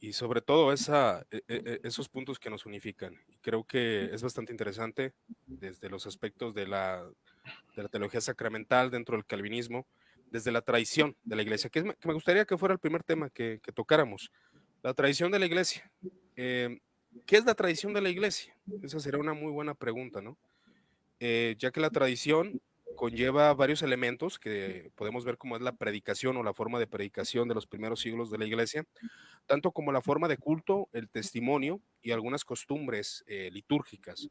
y sobre todo esos puntos que nos unifican. Y creo que es bastante interesante desde los aspectos de la teología sacramental dentro del calvinismo, desde la tradición de la iglesia, que me gustaría que fuera el primer tema que tocáramos, la tradición de la iglesia. Eh, ¿Qué es la tradición de la iglesia? Esa será una muy buena pregunta, ¿no? Ya que la tradición conlleva varios elementos que podemos ver como es la predicación o la forma de predicación de los primeros siglos de la iglesia, tanto como la forma de culto, el testimonio y algunas costumbres litúrgicas,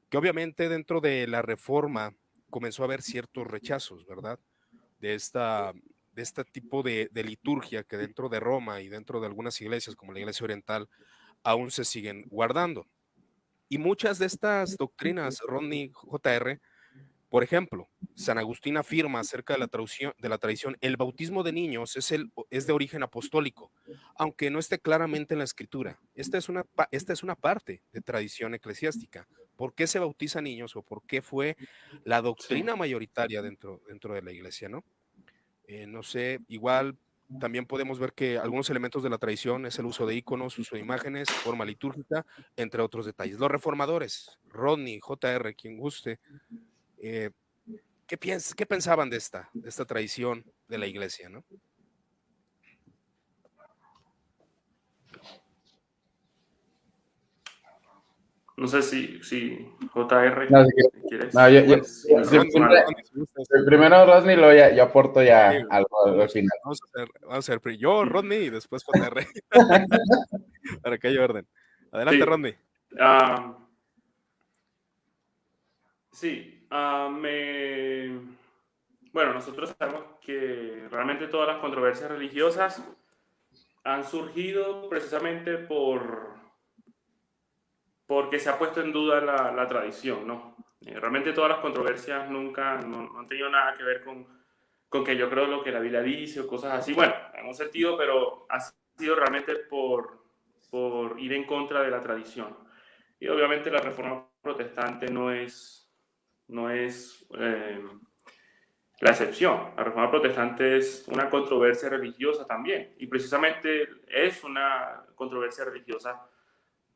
que obviamente dentro de la reforma comenzó a haber ciertos rechazos, ¿verdad? De de este tipo de liturgia que dentro de Roma y dentro de algunas iglesias, como la iglesia oriental, aún se siguen guardando. Y muchas de estas doctrinas, Rodney JR, por ejemplo, San Agustín afirma acerca de la tradición, el bautismo de niños es de origen apostólico, aunque no esté claramente en la escritura. Esta es una parte de tradición eclesiástica. ¿Por qué se bautiza niños o por qué fue la Sí. doctrina mayoritaria dentro de la iglesia, ¿no? No sé, igual también podemos ver que algunos elementos de la tradición es el uso de íconos, uso de imágenes, forma litúrgica, entre otros detalles. Los reformadores, Rodney, JR, quien guste, eh, ¿qué pensaban de esta tradición de la iglesia, no? No sé si JR, No, si si quieres. No, quieres, pues iniciar con Rodney, algo. Rodney, si gustas. primero Rosny, luego yo aporto Sí, ya algo al vamos, final. vamos a hacer yo, Rodney, y después JR, para que haya orden. Adelante, Sí, Rodney. ah, sí, bueno, nosotros sabemos que realmente todas las controversias religiosas han surgido precisamente porque se ha puesto en duda la tradición, ¿no? Realmente todas las controversias nunca no han tenido nada que ver con que yo creo lo que la Biblia dice o cosas así. Bueno, en un sentido, pero ha sido realmente por ir en contra de la tradición. Y obviamente la reforma protestante no es la excepción. La reforma protestante es una controversia religiosa también. Y precisamente es una controversia religiosa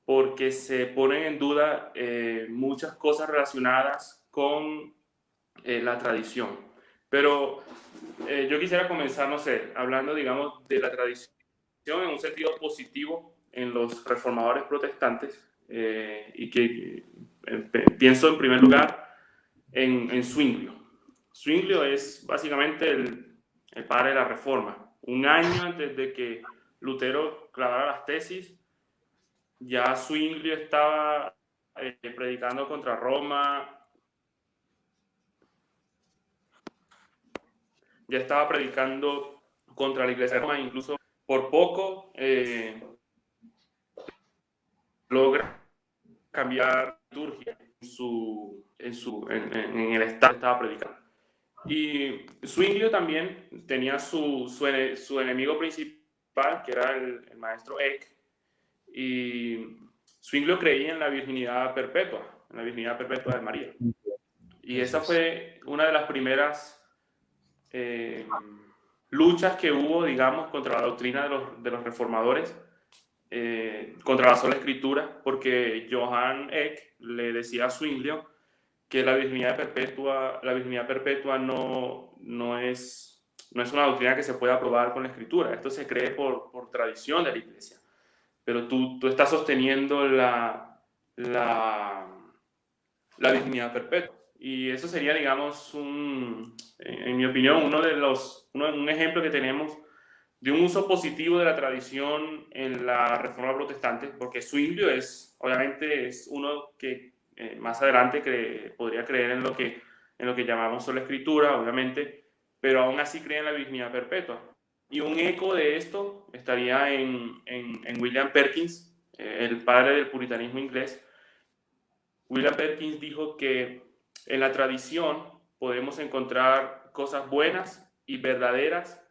porque se ponen en duda muchas cosas relacionadas con la tradición. Pero yo quisiera comenzar, no sé, hablando, digamos, de la tradición en un sentido positivo en los reformadores protestantes y que pienso en primer lugar en Zwinglio. Zwinglio es básicamente el padre de la reforma. Un año antes de que Lutero clavara las tesis, ya Zwinglio estaba predicando contra Roma, ya estaba predicando contra la iglesia de Roma, incluso por poco logra cambiar liturgia en el estado que estaba predicando. Y Zwinglio también tenía su enemigo principal, que era el maestro Eck, y Zwinglio creía en la virginidad perpetua de María. Y Así esa es. fue una de las primeras eh, luchas que hubo, digamos, contra la doctrina de los reformadores, contra la sola escritura, porque Johann Eck le decía a Zwinglio que la virginidad perpetua no es una doctrina que se pueda probar con la escritura. Esto se cree por tradición de la iglesia. Pero tú estás sosteniendo la virginidad perpetua. Y eso sería, digamos, en mi opinión, un ejemplo que tenemos de un uso positivo de la tradición en la Reforma Protestante, porque Zwinglio obviamente es uno que más adelante podría creer en lo que llamamos sola escritura, obviamente, pero aún así cree en la virginidad perpetua. Y un eco de esto estaría en William Perkins, el padre del puritanismo inglés. William Perkins dijo que en la tradición podemos encontrar cosas buenas y verdaderas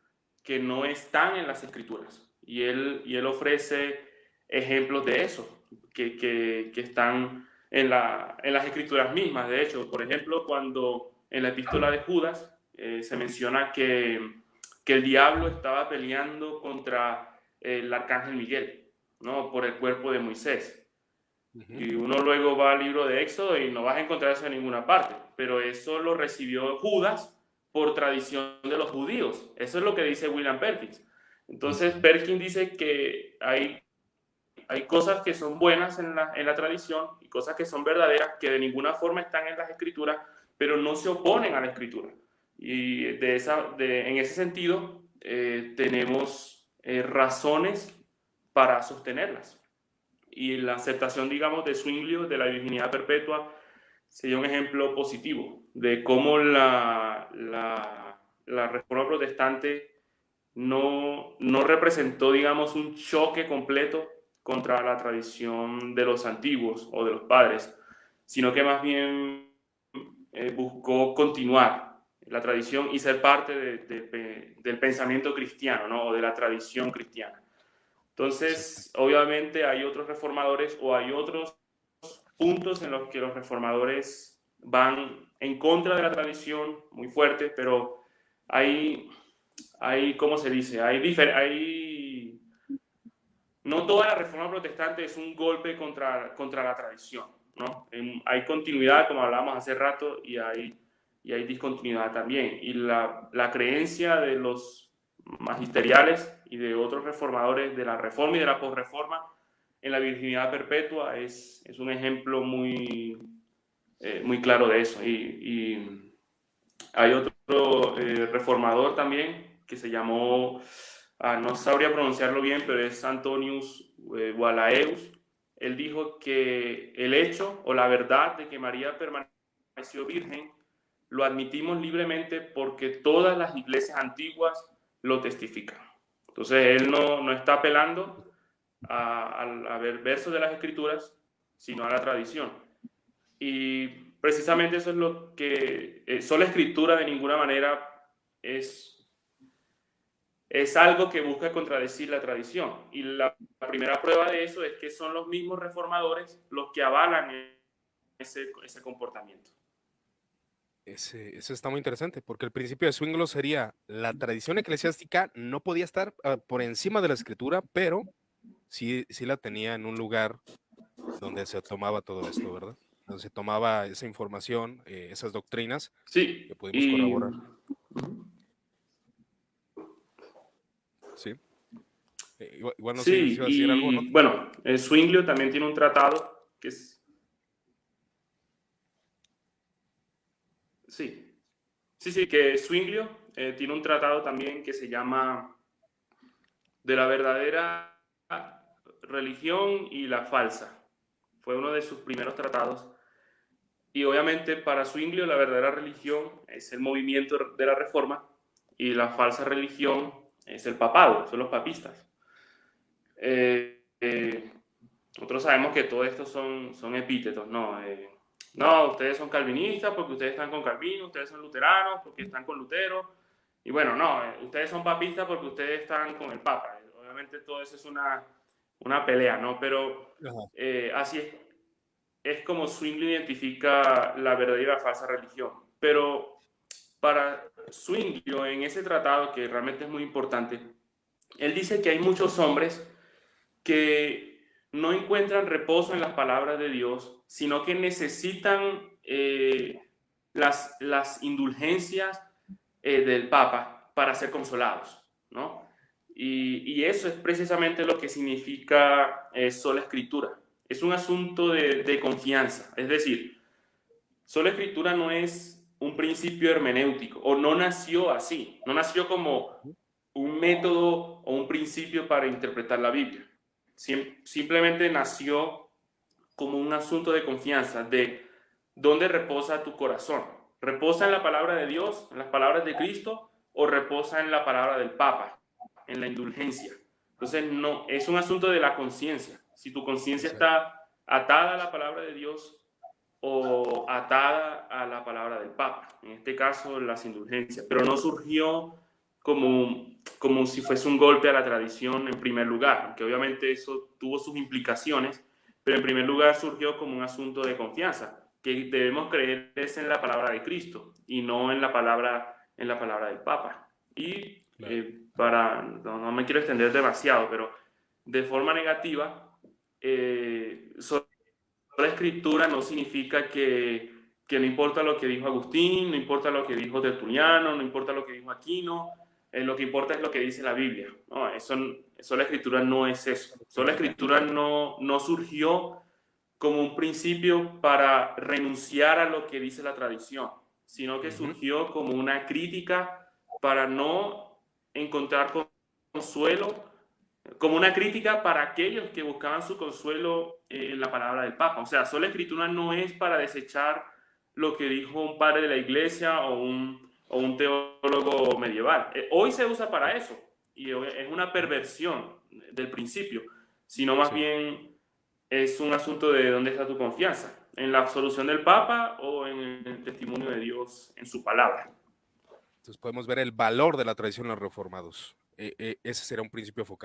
que no están en las escrituras. Y él ofrece ejemplos de eso, que están en las escrituras mismas. De hecho, por ejemplo, cuando en la epístola de Judas se menciona que el diablo estaba peleando contra el arcángel Miguel. ¿no? Por el cuerpo de Moisés. Ujú. Y uno luego va al libro de Éxodo y no vas a encontrar eso en ninguna parte, pero eso lo recibió Judas por tradición de los judíos. Eso es lo que dice William Perkins. Entonces, Perkins dice que hay cosas que son buenas en la tradición y cosas que son verdaderas que de ninguna forma están en las escrituras, pero no se oponen a la escritura. Y en ese sentido, tenemos razones para sostenerlas. Y la aceptación, digamos, de Zwinglio de la virginidad perpetua sería un ejemplo positivo de cómo la reforma protestante no representó, digamos, un choque completo contra la tradición de los antiguos o de los padres, sino que más bien buscó continuar la tradición y ser parte del pensamiento cristiano, ¿no? O de la tradición cristiana. Exacto. Entonces, obviamente hay otros reformadores o hay otros puntos en los que los reformadores van en contra de la tradición muy fuerte, pero ¿cómo se dice? No toda la reforma protestante es un golpe contra la tradición, ¿no? Hay continuidad, como hablábamos hace rato, y hay discontinuidad también. Y la creencia de los magisteriales y de otros reformadores de la reforma y de la posreforma en la virginidad perpetua es un ejemplo muy claro de eso. Y hay otro reformador también que se llamó, no sabría pronunciarlo bien, pero es Antonius Walaeus. Él dijo que el hecho o la verdad de que María permaneció virgen lo admitimos libremente porque todas las iglesias antiguas lo testifican. Entonces él no está apelando a ver versos de las escrituras, sino a la tradición. Y precisamente eso es lo que sola escritura de ninguna manera es algo que busca contradecir la tradición. Y la primera prueba de eso es que son los mismos reformadores los que avalan ese comportamiento. Ese está muy interesante, porque el principio de Zwinglio sería la tradición eclesiástica no podía estar por encima de la escritura, pero sí la tenía en un lugar donde se tomaba todo esto, ¿verdad? Donde se tomaba esa información, esas doctrinas Sí, que pudimos y corroborar, ¿sí? Igual no sé si sí, iba a decir algo, ¿no? y bueno, Zwinglio también tiene un tratado que es, sí, sí, que Zwinglio tiene un tratado también que se llama De la verdadera religión y la falsa. Fue uno de sus primeros tratados. Y obviamente para Zwinglio la verdadera religión es el movimiento de la Reforma y la falsa religión es el papado, son los papistas. Nosotros sabemos que todo esto son epítetos, ¿no? No, ustedes son calvinistas porque ustedes están con Calvino, ustedes son luteranos porque están con Lutero, y bueno, no, ustedes son papistas porque ustedes están con el Papa. Obviamente todo eso es una pelea, ¿no? Pero Ajá. así es como Zwingli identifica la verdadera y la falsa religión. Pero para Zwingli, en ese tratado, que realmente es muy importante, él dice que hay muchos hombres que no encuentran reposo en las palabras de Dios, sino que necesitan las indulgencias del Papa para ser consolados, ¿no? Y eso es precisamente lo que significa sola escritura. Es un asunto de confianza, es decir, sola escritura no es un principio hermenéutico, o no nació así, no nació como un método o un principio para interpretar la Biblia. Simplemente nació como un asunto de confianza, de dónde reposa tu corazón. ¿Reposa en la palabra de Dios, en las palabras de Cristo, o reposa en la palabra del Papa, en la indulgencia? Entonces, no, es un asunto de la conciencia. Si tu conciencia Exacto. está atada a la palabra de Dios o atada a la palabra del Papa, en este caso las indulgencias, pero no surgió como si fuese un golpe a la tradición en primer lugar, aunque obviamente eso tuvo sus implicaciones, pero en primer lugar surgió como un asunto de confianza, que debemos creer es en la palabra de Cristo y no en la palabra del Papa. Y Claro. no me quiero extender demasiado, pero de forma negativa, sola escritura no significa que no importa lo que dijo Agustín, no importa lo que dijo Tertuliano, no importa lo que dijo Aquino, lo que importa es lo que dice la Biblia. No, sola escritura no es eso. Sola escritura no surgió como un principio para renunciar a lo que dice la tradición, sino que surgió como una crítica para no encontrar consuelo, como una crítica para aquellos que buscaban su consuelo en la palabra del Papa. O sea, sola escritura no es para desechar lo que dijo un padre de la iglesia o un teólogo medieval. Hoy se usa para eso, y es una perversión del principio, sino más bien es un asunto de dónde está tu confianza, en la absolución del Papa o en el testimonio de Dios en su palabra. Entonces podemos ver el valor de la tradición de los reformados. Ese será un principio focal.